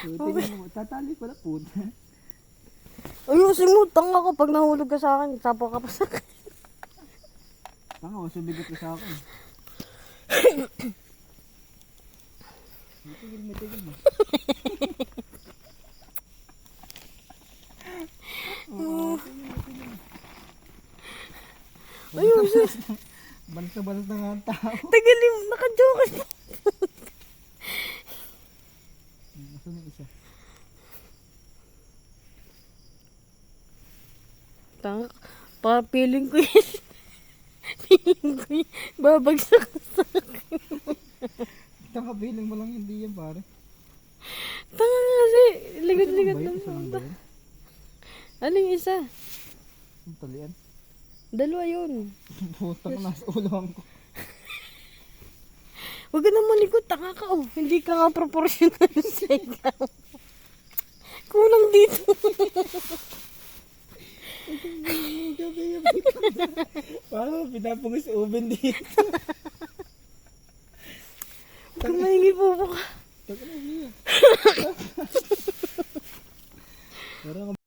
Tingnan mo, tatali pala po. Ayusin mo, tanga ka pag nahulog ka sa akin, sapo ka pa sa akin. Tanga, sumigot ka sa akin. Tigil mo. Ayusin. Balas na nga ang tao. Tagalin mo, naka-joke. Nasaan yung isa? Tanga, para feeling ko yun. Feeling ko yun. Babagsak ka sa akin. Tanga, feeling mo lang hindi yan pare. Tanga nga kasi, ligod-ligod Isa lang ba yun? lang. Isa lang ba yun? Ano yung isa? Ang talian. Dalawa yun. Putang nasa ulohan ko. Huwag ka na malikot, tanga ka. Oh. Hindi ka nga proportional sa ikaw. Kulang dito. Parang pinapungis sa oven dito. Huwag ka mahingi po ka. Taga na niya. Parang